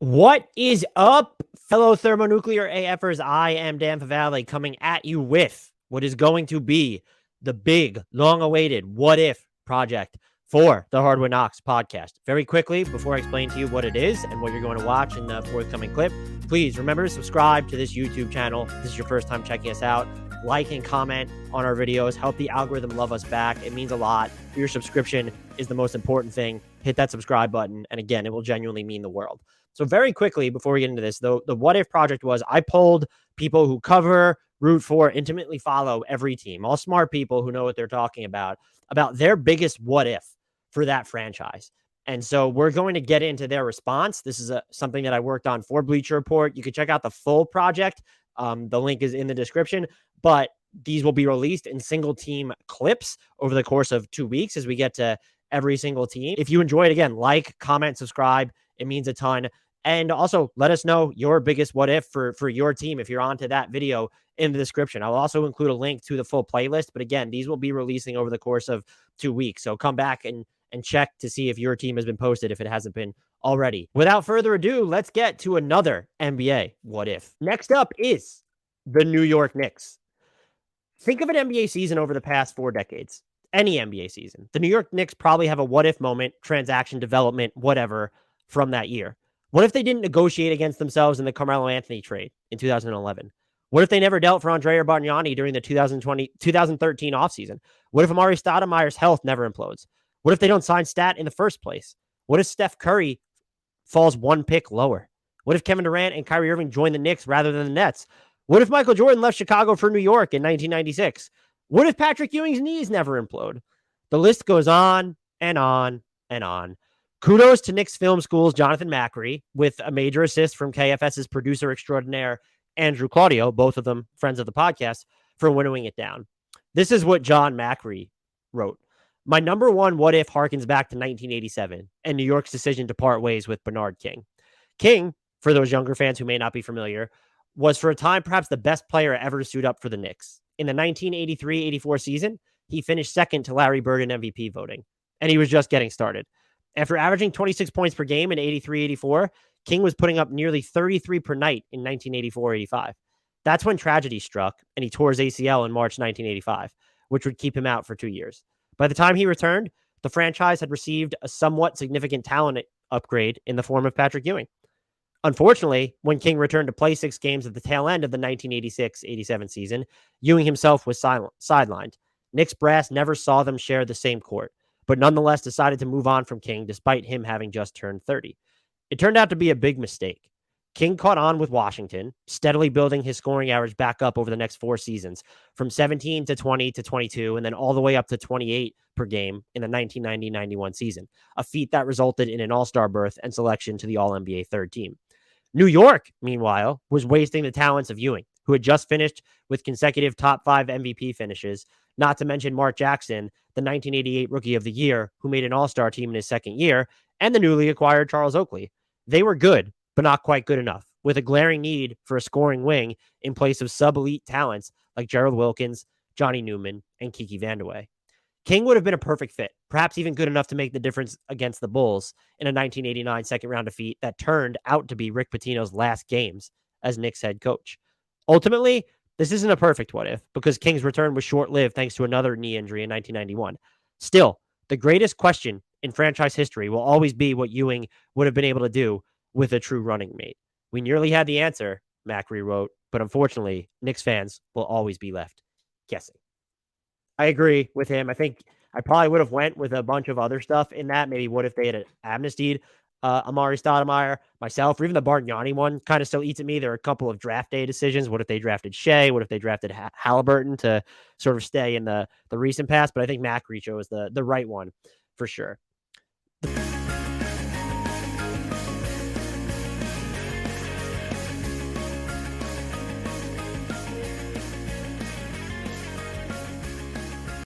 What is up, fellow thermonuclear AFers? I am Dan Favale coming at you with what is going to be the big, long-awaited what if project for the Hardwood Knocks podcast. Very quickly, before I explain to you what it is and what you're going to watch in the forthcoming clip, please remember to subscribe to this YouTube channel. If this is your first time checking us out. Like and comment on our videos. Help the algorithm love us back. It means a lot. Your subscription is the most important thing. Hit that subscribe button. And again, it will genuinely mean the world. So very quickly, before we get into this, the what if project was I polled people who cover, root for, intimately follow every team, all smart people who know what they're talking about their biggest what if for that franchise. And so we're going to get into their response. This is something that I worked on for Bleacher Report. You can check out the full project. The link is in the description, but these will be released in single team clips over the course of 2 weeks as we get to every single team. If you enjoy it, again, like, comment, subscribe. It means a ton. And also let us know your biggest what if for your team if you're onto that video in the description. I'll also include a link to the full playlist. But again, these will be releasing over the course of 2 weeks. So come back and check to see if your team has been posted if it hasn't been already. Without further ado, let's get to another NBA what if. Next up is the New York Knicks. Think of an NBA season over the past 4 decades. Any NBA season. The New York Knicks probably have a what if moment, transaction development, whatever, from that year. What if they didn't negotiate against themselves in the Carmelo Anthony trade in 2011? What if they never dealt for Andrea Bargnani during the 2013 offseason? What if Amari Stoudemire's health never implodes? What if they don't sign Stat in the first place? What if Steph Curry falls 1 pick lower? What if Kevin Durant and Kyrie Irving join the Knicks rather than the Nets? What if Michael Jordan left Chicago for New York in 1996? What if Patrick Ewing's knees never implode? The list goes on and on and on. Kudos to Knicks Film School's Jonathan Macri with a major assist from KFS's producer extraordinaire, Andrew Claudio, both of them friends of the podcast, for winnowing it down. This is what John Macri wrote. My number one what if harkens back to 1987 and New York's decision to part ways with Bernard King. King, for those younger fans who may not be familiar, was for a time perhaps the best player ever to suit up for the Knicks. In the 1983-84 season, he finished second to Larry Bird in MVP voting, and he was just getting started. After averaging 26 points per game in 83-84, King was putting up nearly 33 per night in 1984-85. That's when tragedy struck, and he tore his ACL in March 1985, which would keep him out for 2 years. By the time he returned, the franchise had received a somewhat significant talent upgrade in the form of Patrick Ewing. Unfortunately, when King returned to play 6 games at the tail end of the 1986-87 season, Ewing himself was sidelined. Knicks brass never saw them share the same court, but nonetheless decided to move on from King despite him having just turned 30. It turned out to be a big mistake. King caught on with Washington, steadily building his scoring average back up over the next 4 seasons, from 17 to 20 to 22, and then all the way up to 28 per game in the 1990-91 season, a feat that resulted in an all-star berth and selection to the All-NBA third team. New York, meanwhile, was wasting the talents of Ewing, who had just finished with consecutive top 5 MVP finishes, not to mention Mark Jackson, the 1988 Rookie of the Year, who made an all-star team in his second year, and the newly acquired Charles Oakley. They were good, but not quite good enough, with a glaring need for a scoring wing in place of sub-elite talents like Gerald Wilkins, Johnny Newman, and Kiki Vandeweghe. King would have been a perfect fit, perhaps even good enough to make the difference against the Bulls in a 1989 second-round defeat that turned out to be Rick Pitino's last games as Knicks head coach. Ultimately, this isn't a perfect what if because King's return was short-lived thanks to another knee injury in 1991. Still, the greatest question in franchise history will always be what Ewing would have been able to do with a true running mate. We nearly had the answer, Macri wrote, but unfortunately, Knicks fans will always be left guessing. I agree with him. I think I probably would have went with a bunch of other stuff in that. Maybe what if they had amnestied Amari Stoudemire, myself, or even the Bargnani one kind of still eats at me. There are a couple of draft day decisions. What if they drafted Shea? What if they drafted Halliburton to sort of stay in the recent past? But I think Macri chose the right one for sure.